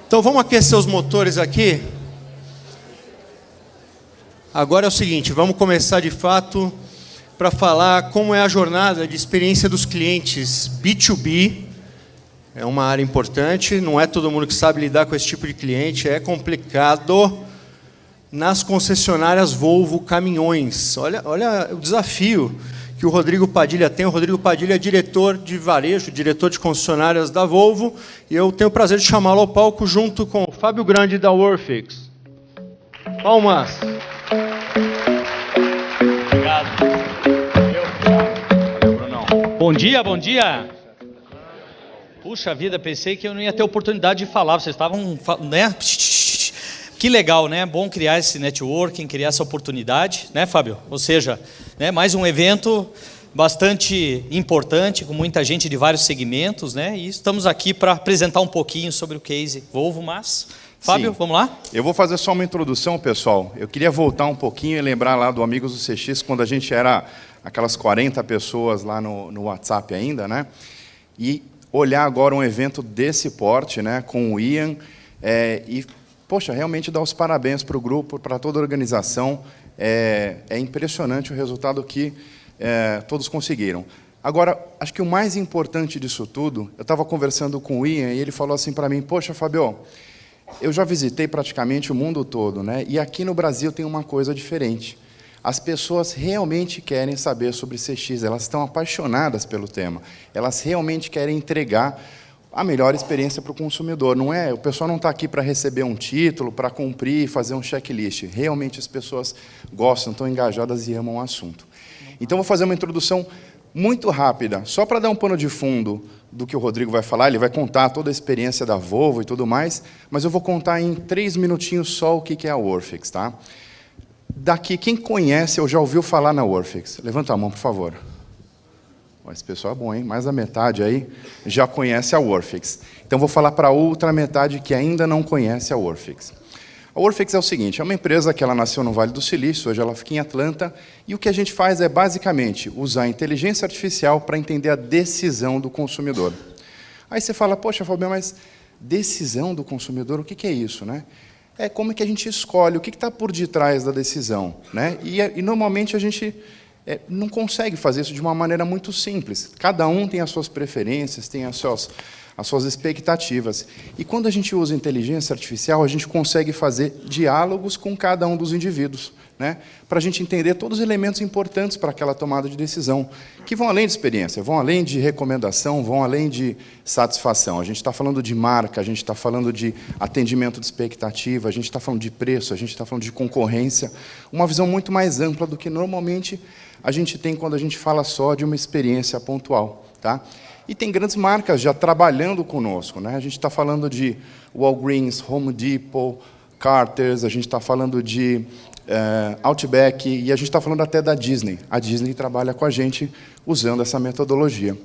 Então vamos aquecer os motores aqui. Agora é o seguinte, vamos começar de fato para falar como é a jornada de experiência dos clientes B2B. É uma área importante, não é todo mundo que sabe lidar com esse tipo de cliente, é complicado. Nas concessionárias Volvo Caminhões, olha o desafio que o Rodrigo Padilha tem. O Rodrigo Padilha é diretor de varejo, diretor de concessionárias da Volvo, e eu tenho o prazer de chamá-lo ao palco junto com o Fábio Grande da Worfix. Palmas. Obrigado. Brunão. Bom dia, bom dia. Puxa vida, pensei que eu não ia ter oportunidade de falar, vocês estavam, né? Que legal, né? Bom criar esse networking, criar essa oportunidade, né, Fábio? Ou seja, né, mais um evento bastante importante, com muita gente de vários segmentos, né? E estamos aqui para apresentar um pouquinho sobre o case Volvo, mas... Fábio, Sim. Vamos lá? Eu vou fazer só uma introdução, pessoal. Eu queria voltar um pouquinho e lembrar lá do Amigos do CX, quando a gente era aquelas 40 pessoas lá no WhatsApp ainda, né? E olhar agora um evento desse porte, né, com o Ian, poxa, realmente dar os parabéns para o grupo, para toda a organização. É impressionante o resultado que todos conseguiram. Agora, acho que o mais importante disso tudo, eu estava conversando com o Ian e ele falou assim para mim, poxa, Fabio, eu já visitei praticamente o mundo todo, né? E aqui no Brasil tem uma coisa diferente. As pessoas realmente querem saber sobre CX, elas estão apaixonadas pelo tema. Elas realmente querem entregar a melhor experiência para o consumidor. Não é, o pessoal não está aqui para receber um título, para cumprir, fazer um checklist. Realmente as pessoas gostam, estão engajadas e amam o assunto. Então, vou fazer uma introdução muito rápida, só para dar um pano de fundo do que o Rodrigo vai falar. Ele vai contar toda a experiência da Volvo e tudo mais, mas eu vou contar em 3 minutinhos só o que é a Worfix, tá? Daqui, quem conhece ou já ouviu falar na Worfix? Levanta a mão, por favor. Esse pessoal é bom, hein? Mais da metade aí já conhece a Worfix. Então, vou falar para a outra metade que ainda não conhece a Worfix. A Worfix é o seguinte, é uma empresa que ela nasceu no Vale do Silício, hoje ela fica em Atlanta, e o que a gente faz é, basicamente, usar a inteligência artificial para entender a decisão do consumidor. Aí você fala, poxa, Fabio, mas decisão do consumidor, o que é isso, né? É como é que a gente escolhe, o que está por detrás da decisão, né? E normalmente a gente não consegue fazer isso de uma maneira muito simples. Cada um tem as suas preferências, tem as suas expectativas. E quando a gente usa inteligência artificial, a gente consegue fazer diálogos com cada um dos indivíduos, né? Para a gente entender todos os elementos importantes para aquela tomada de decisão, que vão além de experiência, vão além de recomendação, vão além de satisfação. A gente está falando de marca, a gente está falando de atendimento de expectativa, a gente está falando de preço, a gente está falando de concorrência, uma visão muito mais ampla do que normalmente a gente tem quando a gente fala só de uma experiência pontual, tá? E tem grandes marcas já trabalhando conosco, né? A gente está falando de Walgreens, Home Depot, Carter's, a gente está falando de Outback, e a gente está falando até da Disney. A Disney trabalha com a gente usando essa metodologia.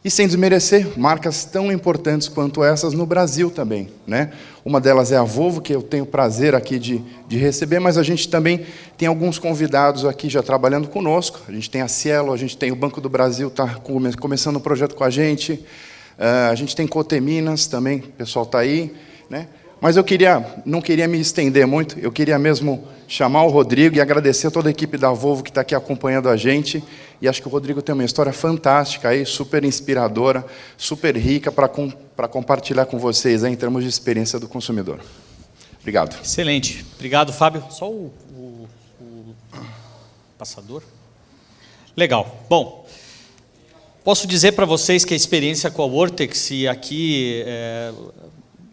E sem desmerecer, marcas tão importantes quanto essas no Brasil também, né? Uma delas é a Volvo, que eu tenho o prazer aqui de receber, mas a gente também tem alguns convidados aqui já trabalhando conosco. A gente tem a Cielo, a gente tem o Banco do Brasil, está começando um projeto com a gente. A gente tem Coteminas também, o pessoal está aí, né? Mas eu não queria me estender muito, eu queria mesmo chamar o Rodrigo e agradecer a toda a equipe da Volvo que está aqui acompanhando a gente. E acho que o Rodrigo tem uma história fantástica aí, super inspiradora, super rica para compartilhar com vocês aí, em termos de experiência do consumidor. Obrigado. Excelente. Obrigado, Fábio. Só o passador. Legal. Bom, posso dizer para vocês que a experiência com a Wortex, e aqui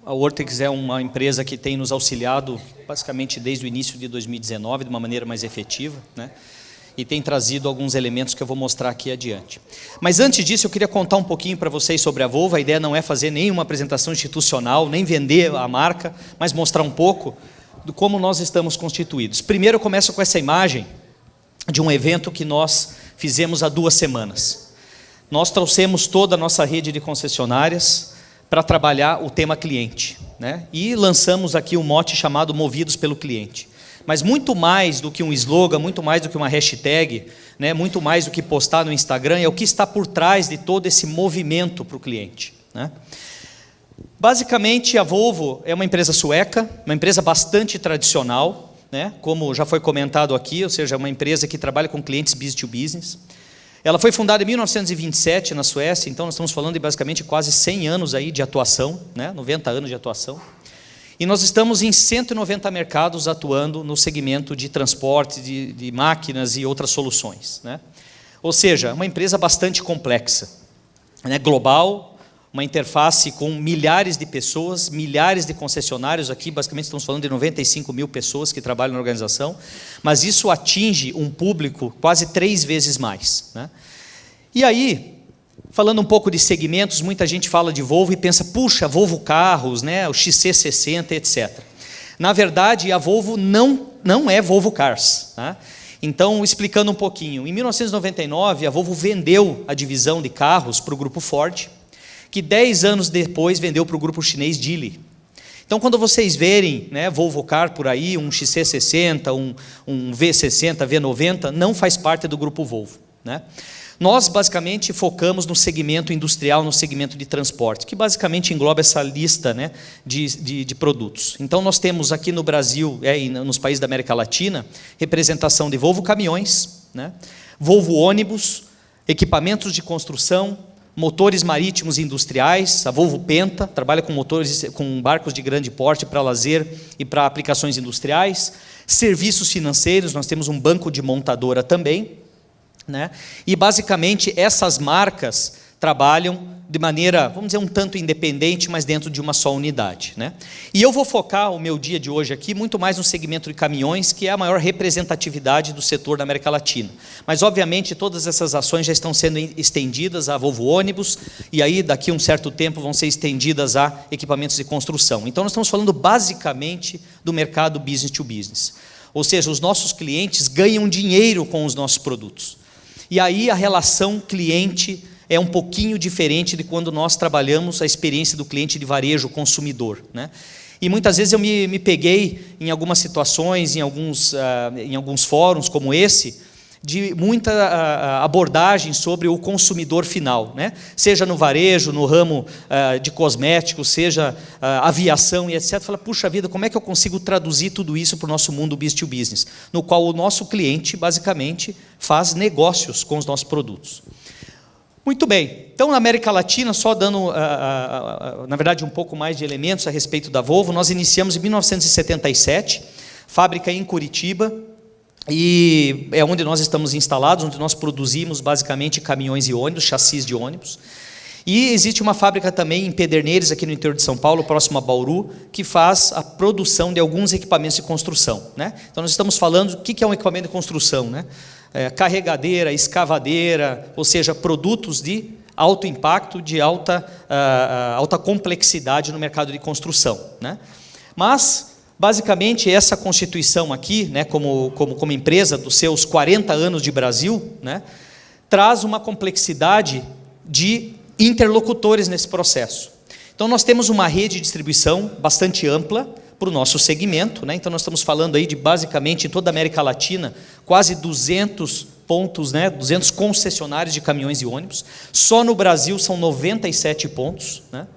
a Wortex é uma empresa que tem nos auxiliado basicamente desde o início de 2019, de uma maneira mais efetiva, né? E tem trazido alguns elementos que eu vou mostrar aqui adiante. Mas antes disso, eu queria contar um pouquinho para vocês sobre a Volvo. A ideia não é fazer nenhuma apresentação institucional, nem vender a marca, mas mostrar um pouco de como nós estamos constituídos. Primeiro, eu começo com essa imagem de um evento que nós fizemos há 2 semanas. Nós trouxemos toda a nossa rede de concessionárias para trabalhar o tema cliente, né? E lançamos aqui um mote chamado Movidos pelo Cliente. Mas muito mais do que um slogan, muito mais do que uma hashtag, né, muito mais do que postar no Instagram, é o que está por trás de todo esse movimento para o cliente, né? Basicamente, a Volvo é uma empresa sueca, uma empresa bastante tradicional, né? Como já foi comentado aqui, ou seja, uma empresa que trabalha com clientes business to business. Ela foi fundada em 1927 na Suécia, então nós estamos falando de basicamente quase 100 anos aí de atuação, né? 90 anos de atuação. E nós estamos em 190 mercados atuando no segmento de transporte, de máquinas e outras soluções, né? Ou seja, uma empresa bastante complexa, né? Global, uma interface com milhares de pessoas, milhares de concessionários aqui, basicamente estamos falando de 95 mil pessoas que trabalham na organização, mas isso atinge um público quase 3 vezes mais, né? E aí, falando um pouco de segmentos, muita gente fala de Volvo e pensa, puxa, Volvo Carros, né, o XC60, etc. Na verdade, a Volvo não é Volvo Cars, né? Então, explicando um pouquinho, em 1999, a Volvo vendeu a divisão de carros para o grupo Ford, que 10 anos depois vendeu para o grupo chinês Geely. Então, quando vocês verem, né, Volvo Car por aí, um XC60, um V60, V90, não faz parte do grupo Volvo, né? Nós, basicamente, focamos no segmento industrial, no segmento de transporte, que basicamente engloba essa lista, né, de produtos. Então, nós temos aqui no Brasil, e nos países da América Latina, representação de Volvo Caminhões, né, Volvo Ônibus, equipamentos de construção, motores marítimos e industriais, a Volvo Penta, trabalha com motores, com barcos de grande porte para lazer e para aplicações industriais, serviços financeiros, nós temos um banco de montadora também, né? E basicamente essas marcas trabalham de maneira, vamos dizer, um tanto independente, mas dentro de uma só unidade, né? E eu vou focar o meu dia de hoje aqui muito mais no segmento de caminhões, que é a maior representatividade do setor da América Latina. Mas, obviamente, todas essas ações já estão sendo estendidas à Volvo Ônibus, e aí, daqui a um certo tempo, vão ser estendidas a equipamentos de construção. Então, nós estamos falando basicamente do mercado business to business. Ou seja, os nossos clientes ganham dinheiro com os nossos produtos. E aí, a relação cliente é um pouquinho diferente de quando nós trabalhamos a experiência do cliente de varejo, consumidor, né? E muitas vezes eu me peguei em algumas situações, em alguns fóruns como esse, de muita abordagem sobre o consumidor final, né? Seja no varejo, no ramo de cosméticos, seja aviação e etc. Fala, puxa vida, como é que eu consigo traduzir tudo isso para o nosso mundo business to business? No qual o nosso cliente, basicamente, faz negócios com os nossos produtos. Muito bem, então na América Latina, só dando, na verdade, um pouco mais de elementos a respeito da Volvo, nós iniciamos em 1977, fábrica em Curitiba, e é onde nós estamos instalados, onde nós produzimos basicamente caminhões e ônibus, chassis de ônibus. E existe uma fábrica também em Pederneiras, aqui no interior de São Paulo, próximo a Bauru, que faz a produção de alguns equipamentos de construção, né? Então nós estamos falando, o que é um equipamento de construção, né? Carregadeira, escavadeira, ou seja, produtos de alto impacto, de alta complexidade no mercado de construção, né? Mas, basicamente, essa constituição aqui, né, como empresa dos seus 40 anos de Brasil, né, traz uma complexidade de interlocutores nesse processo. Então, nós temos uma rede de distribuição bastante ampla para o nosso segmento, né? Então nós estamos falando aí de basicamente em toda a América Latina, quase 200 pontos, né? 200 concessionários de caminhões e ônibus. Só no Brasil são 97 pontos, né?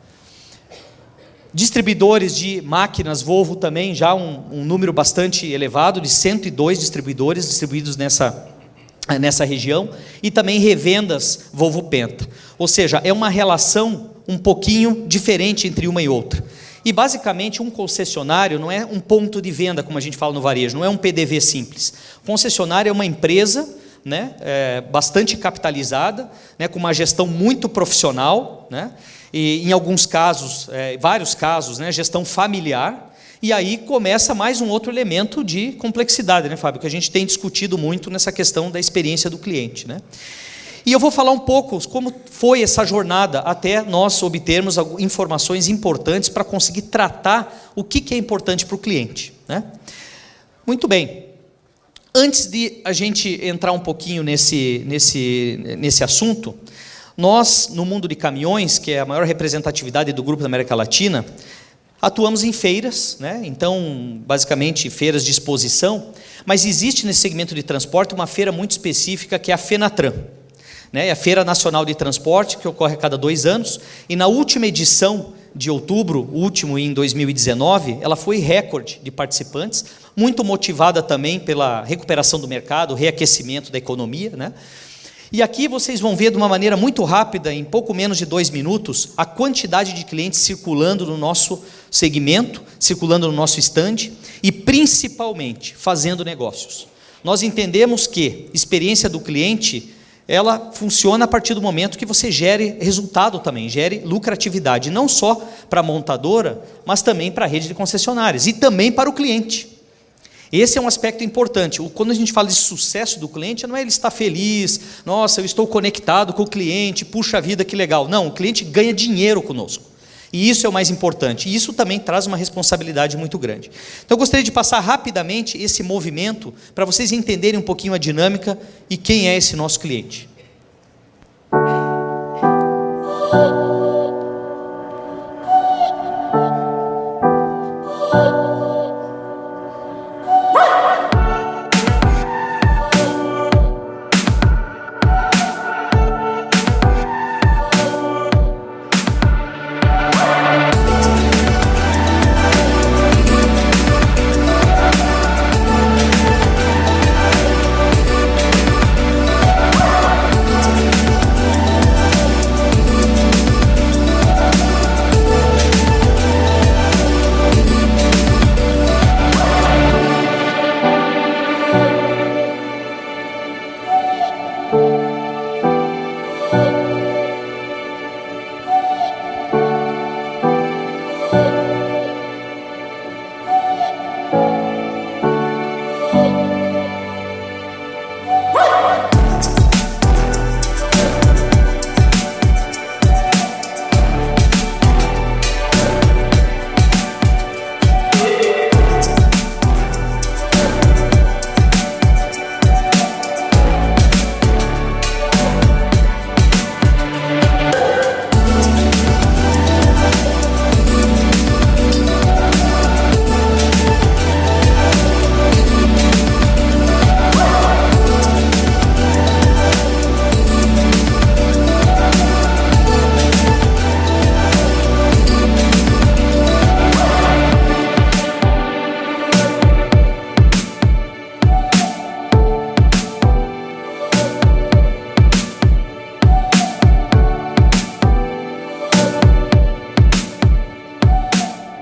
Distribuidores de máquinas, Volvo também, já um número bastante elevado, de 102 distribuidores distribuídos nessa região, e também revendas Volvo Penta. Ou seja, é uma relação um pouquinho diferente entre uma e outra. E, basicamente, um concessionário não é um ponto de venda, como a gente fala no varejo, não é um PDV simples. Concessionário é uma empresa, né, bastante capitalizada, né, com uma gestão muito profissional, né, e, em alguns casos, vários casos, né, gestão familiar, e aí começa mais um outro elemento de complexidade, né, Fábio, que a gente tem discutido muito nessa questão da experiência do cliente, né? E eu vou falar um pouco como foi essa jornada até nós obtermos informações importantes para conseguir tratar o que é importante para o cliente, né? Muito bem. Antes de a gente entrar um pouquinho nesse assunto, nós, no mundo de caminhões, que é a maior representatividade do grupo da América Latina, atuamos em feiras, né? Então, basicamente, feiras de exposição, mas existe nesse segmento de transporte uma feira muito específica, que é a FENATRAN, né? É a Feira Nacional de Transporte, que ocorre a cada 2 anos, e na última edição de outubro, último em 2019, ela foi recorde de participantes, muito motivada também pela recuperação do mercado, reaquecimento da economia, né? E aqui vocês vão ver de uma maneira muito rápida, em pouco menos de 2 minutos, a quantidade de clientes circulando no nosso segmento, circulando no nosso stand e principalmente fazendo negócios. Nós entendemos que experiência do cliente, ela funciona a partir do momento que você gere resultado também, gere lucratividade, não só para a montadora, mas também para a rede de concessionárias e também para o cliente. Esse é um aspecto importante. Quando a gente fala de sucesso do cliente, não é ele estar feliz, nossa, eu estou conectado com o cliente, puxa vida, que legal. Não, o cliente ganha dinheiro conosco. E isso é o mais importante. E isso também traz uma responsabilidade muito grande. Então eu gostaria de passar rapidamente esse movimento para vocês entenderem um pouquinho a dinâmica e quem é esse nosso cliente.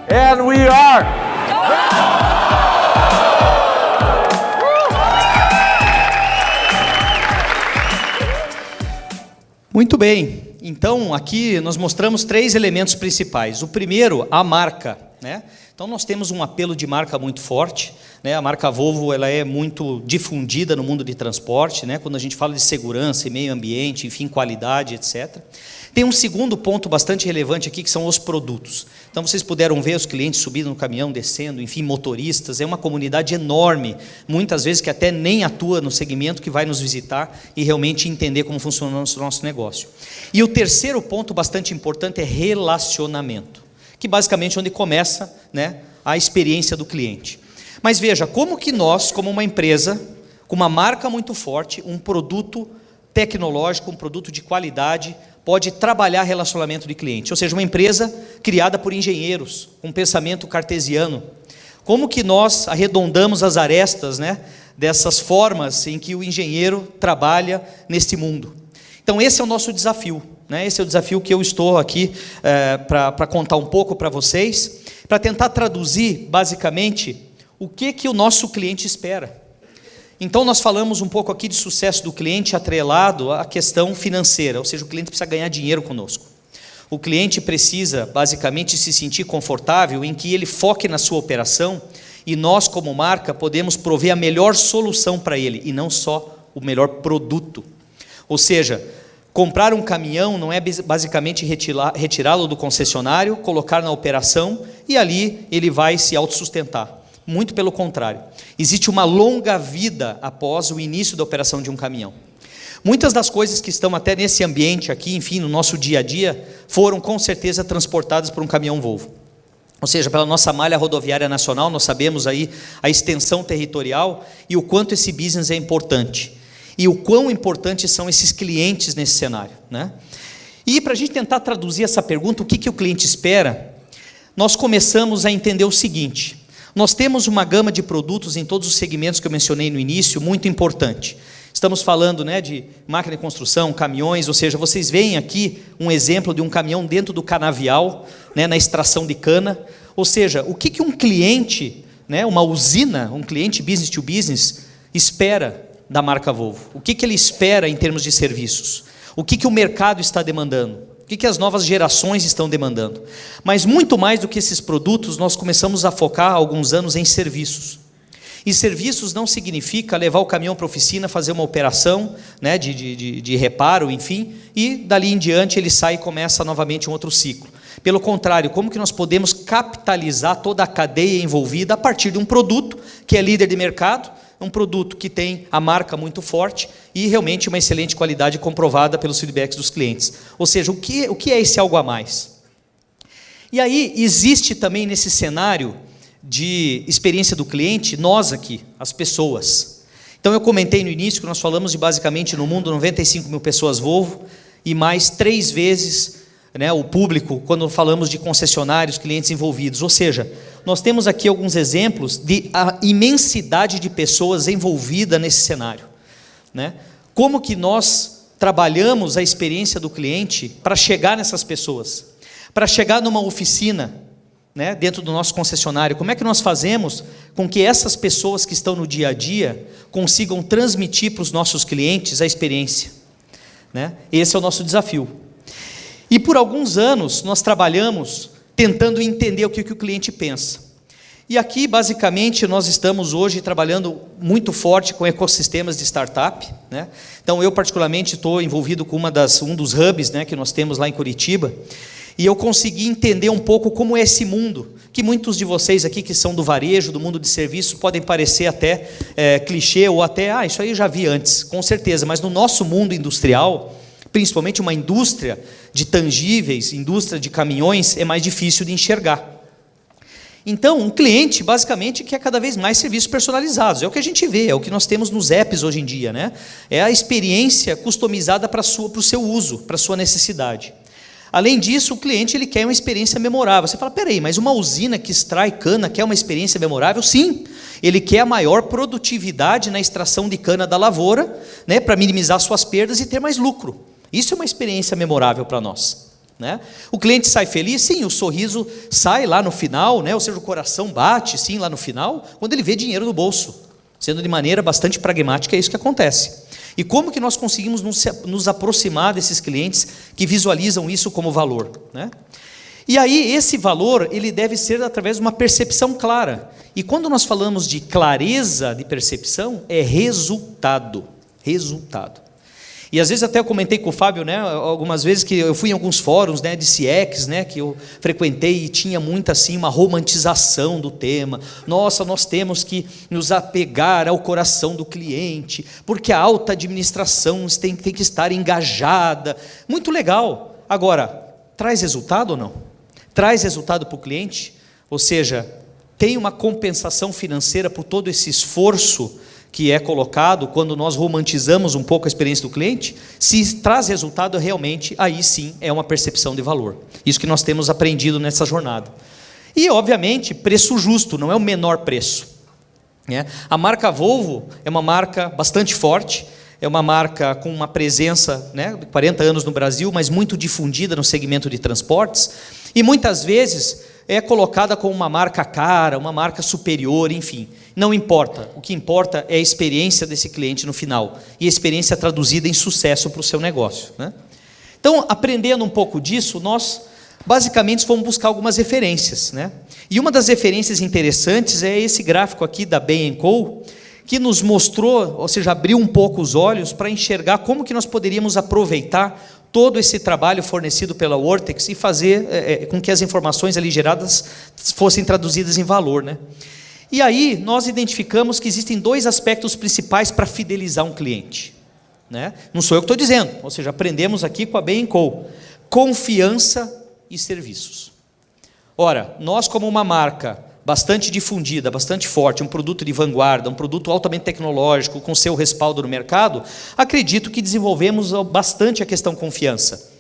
And we are. Muito bem, então aqui nós mostramos 3 elementos principais. O primeiro, a marca, né? Então nós temos um apelo de marca muito forte, né? A marca Volvo, ela é muito difundida no mundo de transporte, né? Quando a gente fala de segurança e meio ambiente, enfim, qualidade, etc. Tem um segundo ponto bastante relevante aqui, que são os produtos. Então vocês puderam ver os clientes subindo no caminhão, descendo, enfim, motoristas. É uma comunidade enorme, muitas vezes que até nem atua no segmento, que vai nos visitar e realmente entender como funciona o nosso negócio. E o terceiro ponto bastante importante é relacionamento, que basicamente é onde começa, né, a experiência do cliente. Mas veja, como que nós, como uma empresa, com uma marca muito forte, um produto tecnológico, um produto de qualidade, pode trabalhar relacionamento de cliente, ou seja, uma empresa criada por engenheiros, com pensamento cartesiano. Como que nós arredondamos as arestas, né, dessas formas em que o engenheiro trabalha neste mundo? Então esse é o nosso desafio, né? Esse é o desafio que eu estou aqui para contar um pouco para vocês, para tentar traduzir basicamente o que o nosso cliente espera. Então nós falamos um pouco aqui de sucesso do cliente atrelado à questão financeira, ou seja, o cliente precisa ganhar dinheiro conosco. O cliente precisa basicamente se sentir confortável em que ele foque na sua operação e nós como marca podemos prover a melhor solução para ele e não só o melhor produto. Ou seja, comprar um caminhão não é basicamente retirá-lo do concessionário, colocar na operação e ali ele vai se autossustentar. Muito pelo contrário. Existe uma longa vida após o início da operação de um caminhão. Muitas das coisas que estão até nesse ambiente aqui, enfim, no nosso dia a dia, foram com certeza transportadas por um caminhão Volvo. Ou seja, pela nossa malha rodoviária nacional, nós sabemos aí a extensão territorial e o quanto esse business é importante. E o quão importantes são esses clientes nesse cenário, né? E para a gente tentar traduzir essa pergunta, o que o cliente espera, nós começamos a entender o seguinte: nós temos uma gama de produtos em todos os segmentos que eu mencionei no início, muito importante. Estamos falando, né, de máquina de construção, caminhões, ou seja, vocês veem aqui um exemplo de um caminhão dentro do canavial, né, na extração de cana. Ou seja, o que um cliente, né, uma usina, um cliente business to business, espera da marca Volvo? O que ele espera em termos de serviços? O que o mercado está demandando? O que as novas gerações estão demandando? Mas muito mais do que esses produtos, nós começamos a focar há alguns anos em serviços. E serviços não significa levar o caminhão para a oficina, fazer uma operação, né, de reparo, enfim, e dali em diante ele sai e começa novamente um outro ciclo. Pelo contrário, como que nós podemos capitalizar toda a cadeia envolvida a partir de um produto que é líder de mercado, um produto que tem a marca muito forte e realmente uma excelente qualidade comprovada pelos feedbacks dos clientes. Ou seja, o que é esse algo a mais? E aí existe também nesse cenário de experiência do cliente, nós aqui, as pessoas. Então eu comentei no início que nós falamos de basicamente no mundo 95 mil pessoas Volvo e mais 3 vezes, né, o público quando falamos de concessionários, clientes envolvidos. Ou seja, nós temos aqui alguns exemplos de a imensidade de pessoas envolvidas nesse cenário, né? Como que nós trabalhamos a experiência do cliente para chegar nessas pessoas, para chegar numa oficina, né, dentro do nosso concessionário. Como é que nós fazemos com que essas pessoas que estão no dia a dia consigam transmitir para os nossos clientes a experiência, né? Esse é o nosso desafio. E por alguns anos nós trabalhamos tentando entender o que o cliente pensa. E aqui basicamente nós estamos hoje trabalhando muito forte com ecossistemas de startup, né? Então eu particularmente estou envolvido com um dos hubs, né, que nós temos lá em Curitiba. E eu consegui entender um pouco como é esse mundo, que muitos de vocês aqui que são do varejo, do mundo de serviços, podem parecer até clichê ou até, isso aí eu já vi antes, com certeza, mas no nosso mundo industrial, principalmente uma indústria de tangíveis, indústria de caminhões, é mais difícil de enxergar. Então, um cliente, basicamente, quer cada vez mais serviços personalizados. É o que a gente vê, é o que nós temos nos apps hoje em dia, né? É a experiência customizada para o seu uso, para a sua necessidade. Além disso, o cliente ele quer uma experiência memorável. Você fala, peraí, mas uma usina que extrai cana quer uma experiência memorável? Sim, ele quer a maior produtividade na extração de cana da lavoura, né, para minimizar suas perdas e ter mais lucro. Isso é uma experiência memorável para nós, né? O cliente sai feliz? Sim, o sorriso sai lá no final, né, ou seja, o coração bate sim lá no final, quando ele vê dinheiro no bolso. Sendo de maneira bastante pragmática, é isso que acontece. E como que nós conseguimos nos aproximar desses clientes que visualizam isso como valor, né? E aí esse valor ele deve ser através de uma percepção clara. E quando nós falamos de clareza de percepção, é resultado. E às vezes até eu comentei com o Fábio, né, algumas vezes que eu fui em alguns fóruns, né, de CX, né, que eu frequentei e tinha muito assim uma romantização do tema. Nossa, nós temos que nos apegar ao coração do cliente, porque a alta administração tem que estar engajada. Muito legal. Agora, traz resultado ou não? Traz resultado para o cliente? Ou seja, tem uma compensação financeira por todo esse esforço que é colocado quando nós romantizamos um pouco a experiência do cliente? Se traz resultado realmente, aí sim é uma percepção de valor. Isso que nós temos aprendido nessa jornada. E obviamente preço justo, não é o menor preço, né? A marca Volvo é uma marca bastante forte, é uma marca com uma presença, né, de 40 anos no Brasil, mas muito difundida no segmento de transportes, e muitas vezes é colocada como uma marca cara, uma marca superior, enfim. Não importa, o que importa é a experiência desse cliente no final, e a experiência traduzida em sucesso para o seu negócio, né? Então, aprendendo um pouco disso, nós basicamente fomos buscar algumas referências, né? E uma das referências interessantes é esse gráfico aqui da Bain & Co., que nos mostrou, ou seja, abriu um pouco os olhos para enxergar como que nós poderíamos aproveitar todo esse trabalho fornecido pela Wortex e fazer com que as informações ali geradas fossem traduzidas em valor, né? E aí nós identificamos que existem 2 aspectos principais para fidelizar um cliente, né? Não sou eu que estou dizendo, ou seja, aprendemos aqui com a Bain & Co. Confiança e serviços. Ora, nós como uma marca bastante difundida, bastante forte, um produto de vanguarda, um produto altamente tecnológico, com seu respaldo no mercado, acredito que desenvolvemos bastante a questão confiança.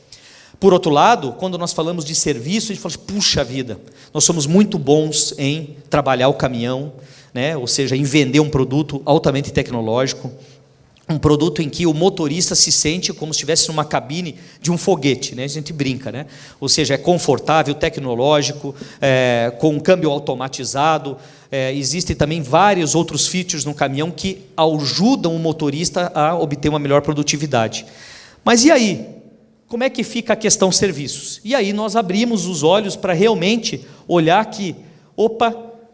Por outro lado, quando nós falamos de serviço, a gente fala assim, puxa vida, nós somos muito bons em trabalhar o caminhão, né? Ou seja, em vender um produto altamente tecnológico, um produto em que o motorista se sente como se estivesse numa cabine de um foguete, né? A gente brinca, né? Ou seja, é confortável, tecnológico, com um câmbio automatizado. Existem também vários outros features no caminhão que ajudam o motorista a obter uma melhor produtividade. Mas e aí? Como é que fica a questão serviços? E aí nós abrimos os olhos para realmente olhar que,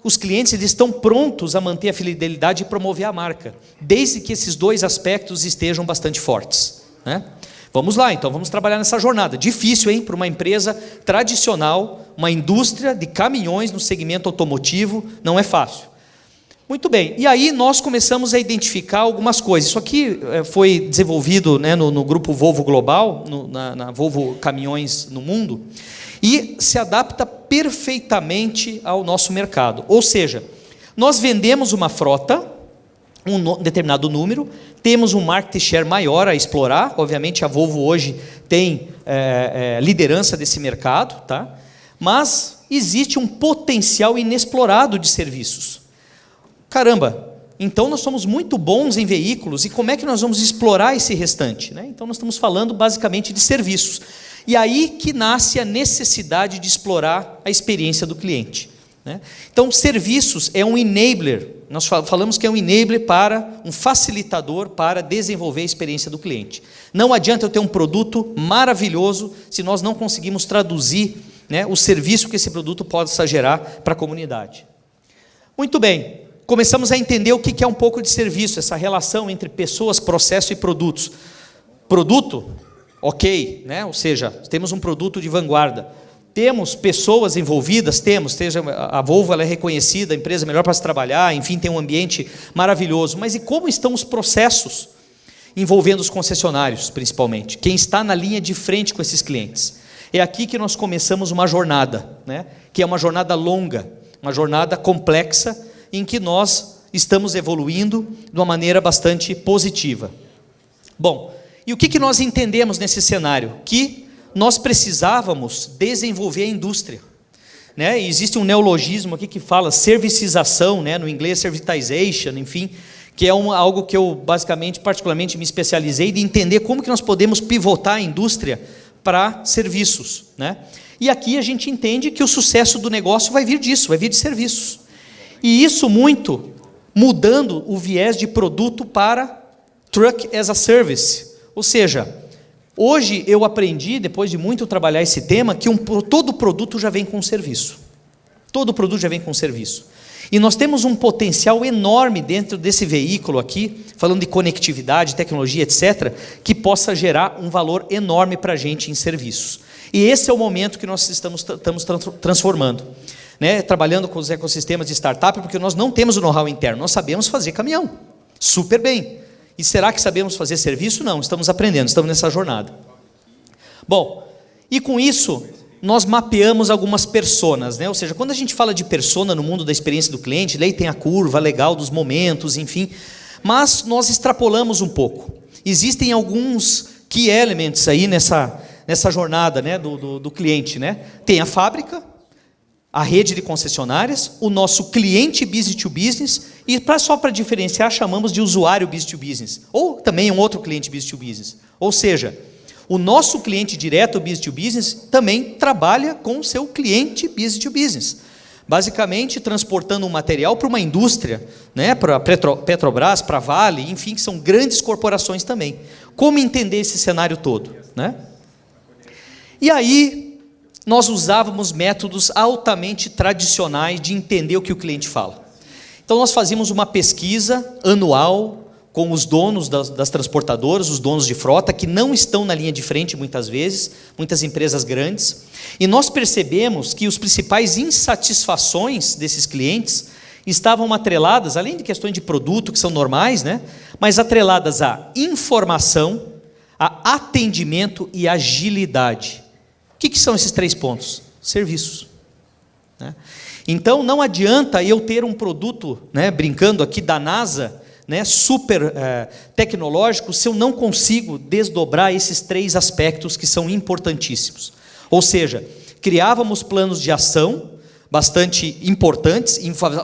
os clientes eles estão prontos a manter a fidelidade e promover a marca, desde que esses dois aspectos estejam bastante fortes, né? Vamos lá, então, vamos trabalhar nessa jornada. Difícil, hein, para uma empresa tradicional, uma indústria de caminhões no segmento automotivo, não é fácil. Muito bem, e aí nós começamos a identificar algumas coisas. Isso aqui foi desenvolvido, né, no grupo Volvo Global, na Volvo Caminhões no mundo, e se adapta perfeitamente ao nosso mercado. Ou seja, nós vendemos uma frota, um determinado número, temos um market share maior a explorar. Obviamente a Volvo hoje tem liderança desse mercado, tá? Mas existe um potencial inexplorado de serviços. Caramba, então nós somos muito bons em veículos, e como é que nós vamos explorar esse restante, né? Então nós estamos falando basicamente de serviços. E aí que nasce a necessidade de explorar a experiência do cliente, né? Então serviços é um enabler, nós falamos que é um enabler para, um facilitador para desenvolver a experiência do cliente. Não adianta eu ter um produto maravilhoso se nós não conseguimos traduzir, né, o serviço que esse produto possa gerar para a comunidade. Muito bem. Começamos a entender o que é um pouco de serviço, essa relação entre pessoas, processo e produtos. Produto, ok, né? Ou seja, temos um produto de vanguarda. Temos pessoas envolvidas, a Volvo ela é reconhecida, a empresa melhor para se trabalhar, enfim, tem um ambiente maravilhoso. Mas e como estão os processos envolvendo os concessionários, principalmente? Quem está na linha de frente com esses clientes? É aqui que nós começamos uma jornada, né? Que é uma jornada longa, uma jornada complexa, em que nós estamos evoluindo de uma maneira bastante positiva. Bom, e o que nós entendemos nesse cenário? Que nós precisávamos desenvolver a indústria, né? E existe um neologismo aqui que fala servicização, né? No inglês servitization, enfim, que é algo que eu basicamente, particularmente me especializei, de entender como que nós podemos pivotar a indústria para serviços, né? E aqui a gente entende que o sucesso do negócio vai vir disso, vai vir de serviços. E isso muito mudando o viés de produto para Truck as a Service. Ou seja, hoje eu aprendi, depois de muito trabalhar esse tema, que todo produto já vem com serviço. Todo produto já vem com serviço. E nós temos um potencial enorme dentro desse veículo aqui, falando de conectividade, tecnologia, etc., que possa gerar um valor enorme para a gente em serviços. E esse é o momento que nós estamos transformando, né? Trabalhando com os ecossistemas de startup, porque nós não temos o know-how interno, nós sabemos fazer caminhão, super bem. E será que sabemos fazer serviço? Não, estamos aprendendo, estamos nessa jornada. Bom, e com isso, nós mapeamos algumas personas, né? Ou seja, quando a gente fala de persona no mundo da experiência do cliente, daí tem a curva legal dos momentos, enfim, mas nós extrapolamos um pouco. Existem alguns key elements aí nessa jornada, né, do cliente, né? Tem a fábrica, a rede de concessionárias, o nosso cliente business to business, e só para diferenciar, chamamos de usuário business to business, ou também um outro cliente business to business. Ou seja, o nosso cliente direto business to business também trabalha com o seu cliente business to business, basicamente transportando um material para uma indústria, né, para a Petrobras, para a Vale, enfim, que são grandes corporações também. Como entender esse cenário todo, né? E aí nós usávamos métodos altamente tradicionais de entender o que o cliente fala. Então nós fazíamos uma pesquisa anual com os donos das transportadoras, os donos de frota, que não estão na linha de frente muitas vezes, muitas empresas grandes, e nós percebemos que os principais insatisfações desses clientes estavam atreladas, além de questões de produto, que são normais, né, mas atreladas à informação, a atendimento e agilidade. O que são esses 3 pontos? Serviços, né? Então não adianta eu ter um produto, né, brincando aqui da NASA, né, super tecnológico se eu não consigo desdobrar esses 3 aspectos que são importantíssimos. Ou seja, criávamos planos de ação bastante importantes,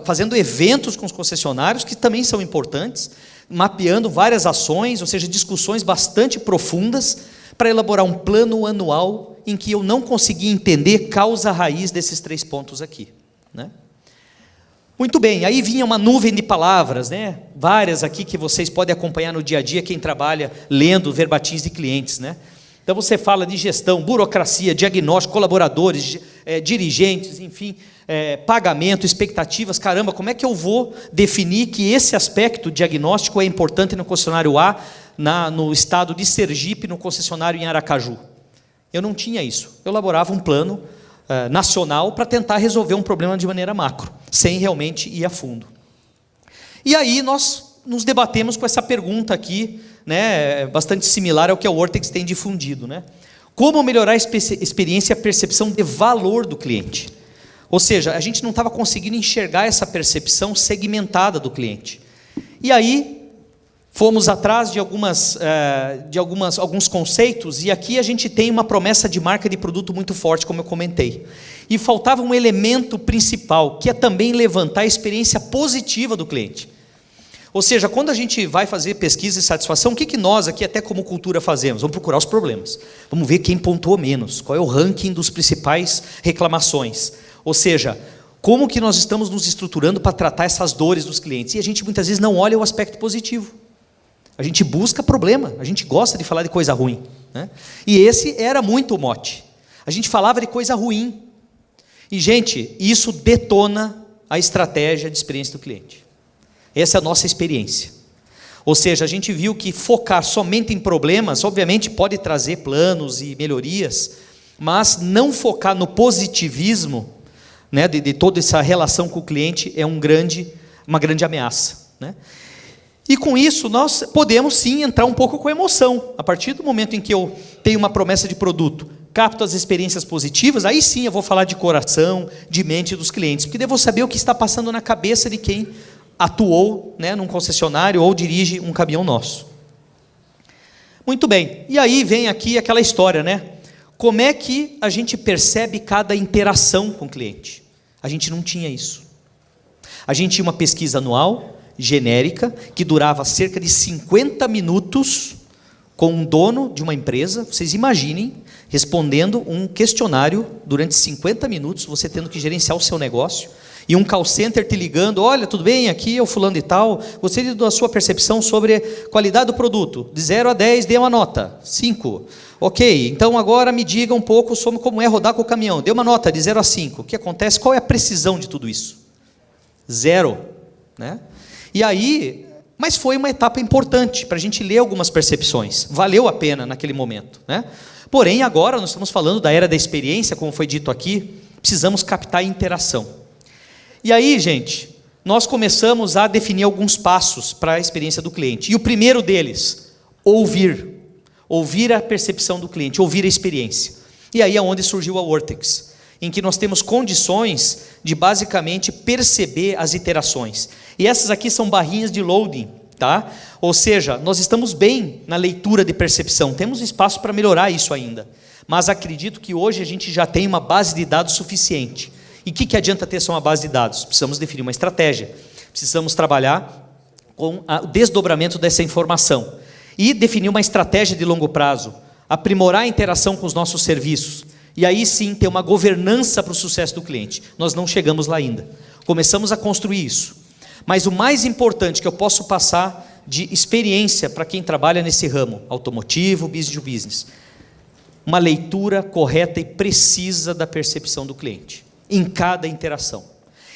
fazendo eventos com os concessionários, que também são importantes, mapeando várias ações, ou seja, discussões bastante profundas, para elaborar um plano anual em que eu não conseguia entender causa raiz desses 3 pontos aqui, né? Muito bem, aí vinha uma nuvem de palavras, né? Várias aqui que vocês podem acompanhar no dia a dia, quem trabalha lendo verbatins de clientes, né? Então você fala de gestão, burocracia, diagnóstico, colaboradores, dirigentes, enfim, pagamento, expectativas. Caramba, como é que eu vou definir que esse aspecto diagnóstico é importante no concessionário A, no estado de Sergipe, no concessionário em Aracaju? Eu não tinha isso. Eu elaborava um plano nacional para tentar resolver um problema de maneira macro, sem realmente ir a fundo. E aí nós nos debatemos com essa pergunta aqui, né, bastante similar ao que a Wortex tem difundido, né? Como melhorar a experiência e a percepção de valor do cliente? Ou seja, a gente não estava conseguindo enxergar essa percepção segmentada do cliente. E aí fomos atrás de alguns conceitos, e aqui a gente tem uma promessa de marca de produto muito forte, como eu comentei. E faltava um elemento principal, que é também levantar a experiência positiva do cliente. Ou seja, quando a gente vai fazer pesquisa de satisfação, o que nós aqui, até como cultura, fazemos? Vamos procurar os problemas. Vamos ver quem pontuou menos, qual é o ranking dos principais reclamações. Ou seja, como que nós estamos nos estruturando para tratar essas dores dos clientes? E a gente muitas vezes não olha o aspecto positivo. A gente busca problema, a gente gosta de falar de coisa ruim, né? E esse era muito o mote. A gente falava de coisa ruim. E, gente, isso detona a estratégia de experiência do cliente. Essa é a nossa experiência. Ou seja, a gente viu que focar somente em problemas, obviamente pode trazer planos e melhorias, mas não focar no positivismo, né, de toda essa relação com o cliente é uma grande ameaça, né? E com isso nós podemos sim entrar um pouco com emoção. A partir do momento em que eu tenho uma promessa de produto, capto as experiências positivas, aí sim eu vou falar de coração, de mente dos clientes, porque devo saber o que está passando na cabeça de quem atuou, né, num concessionário ou dirige um caminhão nosso. Muito bem, e aí vem aqui aquela história, né? Como é que a gente percebe cada interação com o cliente? A gente não tinha isso. A gente tinha uma pesquisa anual, genérica, que durava cerca de 50 minutos com um dono de uma empresa. Vocês imaginem, respondendo um questionário durante 50 minutos, você tendo que gerenciar o seu negócio, e um call center te ligando: olha, tudo bem, aqui é o fulano e tal, gostaria da sua percepção sobre qualidade do produto, de 0 a 10, dê uma nota, 5, ok, então agora me diga um pouco sobre como é rodar com o caminhão, dê uma nota de 0 a 5, o que acontece, qual é a precisão de tudo isso? 0, né? E aí, mas foi uma etapa importante para a gente ler algumas percepções, valeu a pena naquele momento, né? Porém, agora nós estamos falando da era da experiência, como foi dito aqui, precisamos captar a interação. E aí, gente, nós começamos a definir alguns passos para a experiência do cliente. E o primeiro deles, ouvir. Ouvir a percepção do cliente, ouvir a experiência. E aí é onde surgiu a Wortex, em que nós temos condições de basicamente perceber as iterações. E essas aqui são barrinhas de loading, tá? Ou seja, nós estamos bem na leitura de percepção, temos espaço para melhorar isso ainda. Mas acredito que hoje a gente já tem uma base de dados suficiente. E o que adianta ter só uma base de dados? Precisamos definir uma estratégia, precisamos trabalhar com o desdobramento dessa informação e definir uma estratégia de longo prazo, aprimorar a interação com os nossos serviços, e aí sim ter uma governança para o sucesso do cliente. Nós não chegamos lá ainda, começamos a construir isso, mas o mais importante que eu posso passar de experiência para quem trabalha nesse ramo, automotivo, business to business, uma leitura correta e precisa da percepção do cliente em cada interação.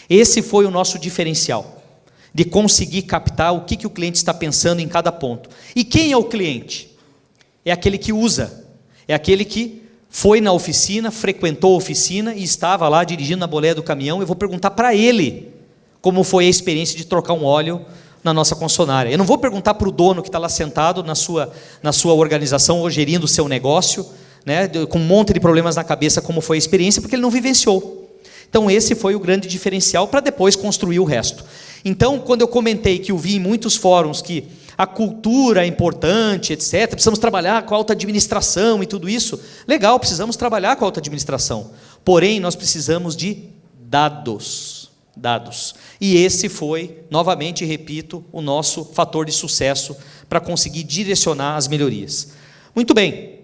Esse foi o nosso diferencial, de conseguir captar o que o cliente está pensando em cada ponto. E quem é o cliente? É aquele que usa, é aquele que foi na oficina, frequentou a oficina e estava lá dirigindo na boleia do caminhão. Eu vou perguntar para ele como foi a experiência de trocar um óleo na nossa concessionária. Eu não vou perguntar para o dono que está lá sentado na sua organização ou gerindo o seu negócio, né, com um monte de problemas na cabeça, como foi a experiência, porque ele não vivenciou. Então esse foi o grande diferencial para depois construir o resto. Então, quando eu comentei que eu vi em muitos fóruns que a cultura é importante, etc., precisamos trabalhar com a alta administração e tudo isso, legal, precisamos trabalhar com a alta administração. Porém, nós precisamos de dados. E esse foi, novamente repito, o nosso fator de sucesso para conseguir direcionar as melhorias. Muito bem.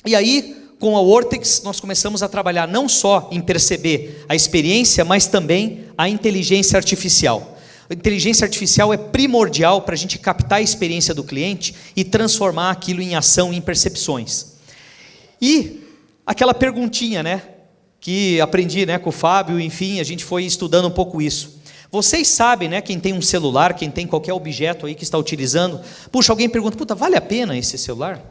E aí, com a Wortex, nós começamos a trabalhar não só em perceber a experiência, mas também a inteligência artificial. A inteligência artificial é primordial para a gente captar a experiência do cliente e transformar aquilo em ação, em percepções. E aquela perguntinha, né, que aprendi, né, com o Fábio, enfim, a gente foi estudando um pouco isso. Vocês sabem, né, quem tem um celular, quem tem qualquer objeto aí que está utilizando, puxa, alguém pergunta, puta, vale a pena esse celular?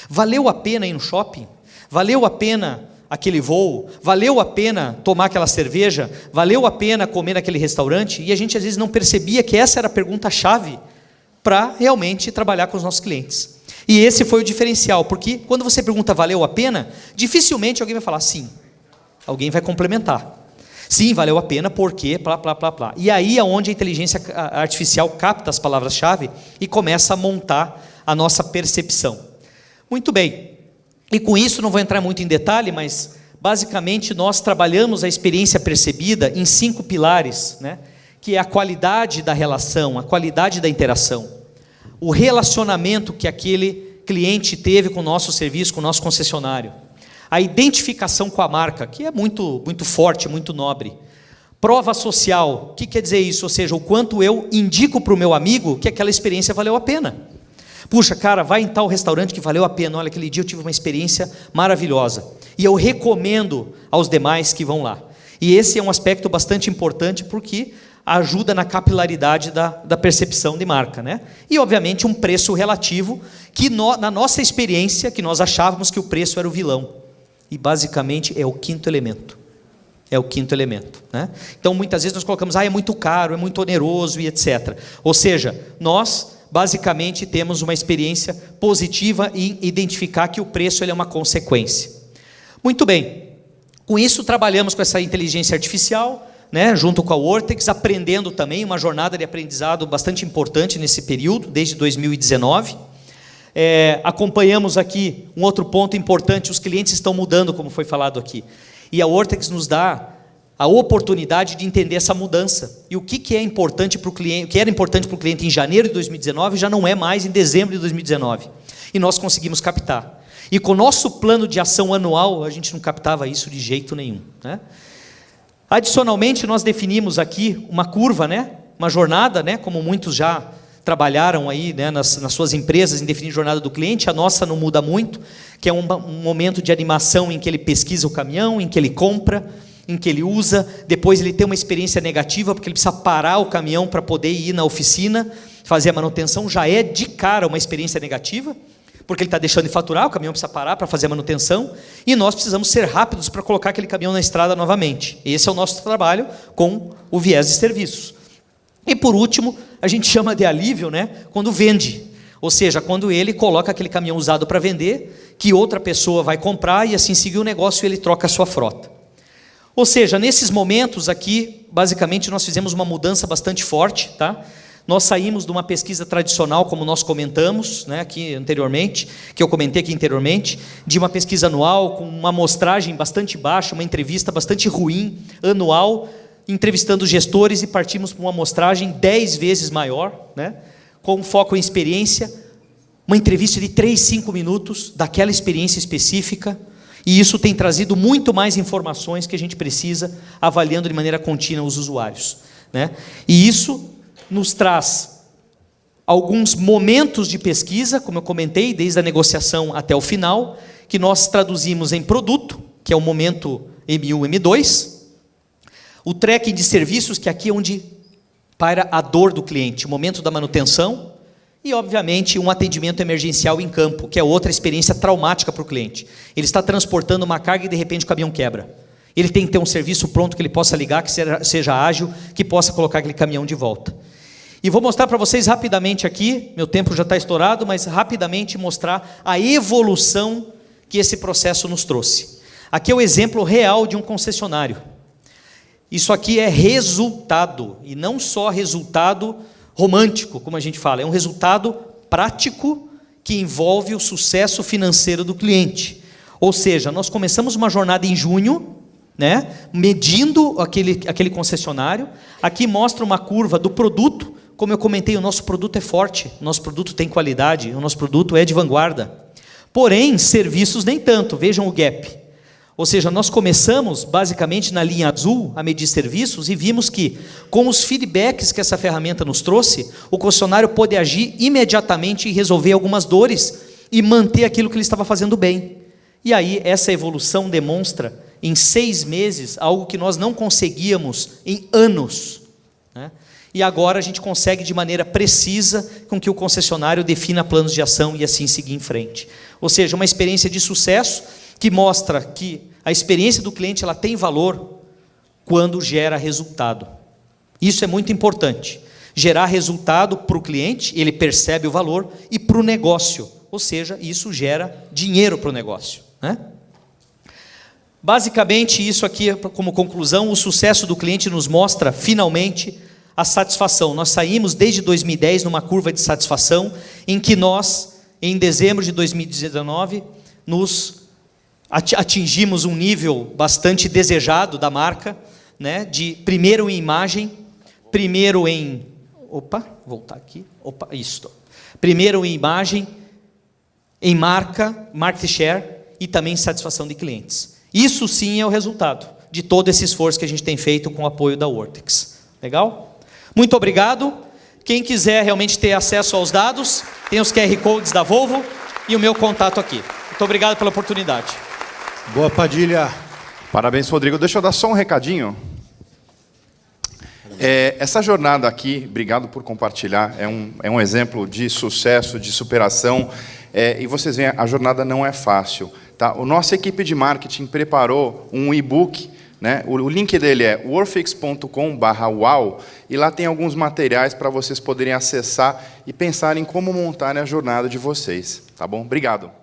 Valeu a pena ir no shopping? Valeu a pena aquele voo? Valeu a pena tomar aquela cerveja? Valeu a pena comer naquele restaurante? E a gente às vezes não percebia que essa era a pergunta-chave para realmente trabalhar com os nossos clientes. E esse foi o diferencial, porque quando você pergunta valeu a pena, dificilmente alguém vai falar sim. Alguém vai complementar. Sim, valeu a pena, porque, plá, plá, plá, plá. E aí é onde a inteligência artificial capta as palavras-chave e começa a montar a nossa percepção. Muito bem. E com isso, não vou entrar muito em detalhe, mas basicamente nós trabalhamos a experiência percebida em 5 pilares, né? Que é a qualidade da relação, a qualidade da interação, o relacionamento que aquele cliente teve com o nosso serviço, com o nosso concessionário, a identificação com a marca, que é muito, muito forte, muito nobre. Prova social, o que quer dizer isso? Ou seja, o quanto eu indico para o meu amigo que aquela experiência valeu a pena. Puxa, cara, vai em tal restaurante que valeu a pena. Olha, aquele dia eu tive uma experiência maravilhosa. E eu recomendo aos demais que vão lá. E esse é um aspecto bastante importante porque ajuda na capilaridade da percepção de marca, né? E, obviamente, um preço relativo que, na nossa experiência, que nós achávamos que o preço era o vilão. E basicamente é o quinto elemento. É o quinto elemento, né? Então muitas vezes nós colocamos, é muito caro, é muito oneroso e etc. Ou seja, nós basicamente temos uma experiência positiva em identificar que o preço ele é uma consequência. Muito bem. Com isso trabalhamos com essa inteligência artificial, né, junto com a Wortex, aprendendo também, uma jornada de aprendizado bastante importante nesse período, desde 2019. Acompanhamos aqui um outro ponto importante, os clientes estão mudando, como foi falado aqui, e a Wortex nos dá a oportunidade de entender essa mudança, e o que é importante para o cliente, o que era importante para o cliente em janeiro de 2019, já não é mais em dezembro de 2019, e nós conseguimos captar, e com o nosso plano de ação anual, a gente não captava isso de jeito nenhum, né? Adicionalmente, nós definimos aqui uma curva, né, uma jornada, né, como muitos já trabalharam aí, né, nas suas empresas em definir jornada do cliente, a nossa não muda muito, que é um momento de animação em que ele pesquisa o caminhão, em que ele compra, em que ele usa, depois ele tem uma experiência negativa, porque ele precisa parar o caminhão para poder ir na oficina, fazer a manutenção, já é de cara uma experiência negativa, porque ele está deixando de faturar, o caminhão precisa parar para fazer a manutenção, e nós precisamos ser rápidos para colocar aquele caminhão na estrada novamente. Esse é o nosso trabalho com o viés de serviços. E por último, a gente chama de alívio, né, quando vende. Ou seja, quando ele coloca aquele caminhão usado para vender, que outra pessoa vai comprar e assim seguir o negócio e ele troca a sua frota. Ou seja, nesses momentos aqui, basicamente nós fizemos uma mudança bastante forte, tá? Nós saímos de uma pesquisa tradicional, como nós comentamos, né, aqui anteriormente, que eu comentei aqui anteriormente, de uma pesquisa anual com uma amostragem bastante baixa, uma entrevista bastante ruim, anual, entrevistando gestores, e partimos para uma amostragem 10 vezes maior, né, com foco em experiência, uma entrevista de 3, 5 minutos daquela experiência específica, e isso tem trazido muito mais informações que a gente precisa, avaliando de maneira contínua os usuários, né? E isso nos traz alguns momentos de pesquisa, como eu comentei, desde a negociação até o final, que nós traduzimos em produto, que é o momento M1, M2, o tracking de serviços, que aqui é onde para a dor do cliente, o momento da manutenção, e obviamente um atendimento emergencial em campo, que é outra experiência traumática para o cliente. Ele está transportando uma carga e de repente o caminhão quebra. Ele tem que ter um serviço pronto que ele possa ligar, que seja ágil, que possa colocar aquele caminhão de volta. E vou mostrar para vocês rapidamente aqui, meu tempo já está estourado, mas rapidamente mostrar a evolução que esse processo nos trouxe. Aqui é o exemplo real de um concessionário. Isso aqui é resultado, e não só resultado romântico, como a gente fala, é um resultado prático que envolve o sucesso financeiro do cliente. Ou seja, nós começamos uma jornada em junho, né, medindo aquele concessionário. Aqui mostra uma curva do produto. Como eu comentei, o nosso produto é forte, o nosso produto tem qualidade, o nosso produto é de vanguarda. Porém, serviços nem tanto, vejam o gap. Ou seja, nós começamos basicamente na linha azul a medir serviços e vimos que, com os feedbacks que essa ferramenta nos trouxe, o concessionário pôde agir imediatamente e resolver algumas dores e manter aquilo que ele estava fazendo bem. E aí essa evolução demonstra, em 6 meses, algo que nós não conseguíamos em anos, né? E agora a gente consegue de maneira precisa com que o concessionário defina planos de ação e assim seguir em frente. Ou seja, uma experiência de sucesso que mostra que a experiência do cliente ela tem valor quando gera resultado. Isso é muito importante. Gerar resultado para o cliente, ele percebe o valor, e para o negócio, ou seja, isso gera dinheiro para o negócio, né? Basicamente, isso aqui, como conclusão, o sucesso do cliente nos mostra, finalmente, a satisfação. Nós saímos desde 2010 numa curva de satisfação, em que nós, em dezembro de 2019, nos atingimos um nível bastante desejado da marca, né, de primeiro em imagem, primeiro em... Primeiro em imagem, em marca, market share e também satisfação de clientes. Isso sim é o resultado de todo esse esforço que a gente tem feito com o apoio da Wortex. Legal? Muito obrigado. Quem quiser realmente ter acesso aos dados, tem os QR Codes da Volvo e o meu contato aqui. Muito obrigado pela oportunidade. Boa, Padilha. Parabéns, Rodrigo. Deixa eu dar só um recadinho. Essa jornada aqui, obrigado por compartilhar, é um exemplo de sucesso, de superação, e vocês veem, a jornada não é fácil. Tá? A nossa equipe de marketing preparou um e-book, né? O link dele é worfix.com/wow, e lá tem alguns materiais para vocês poderem acessar e pensarem como montar a jornada de vocês. Tá bom? Obrigado.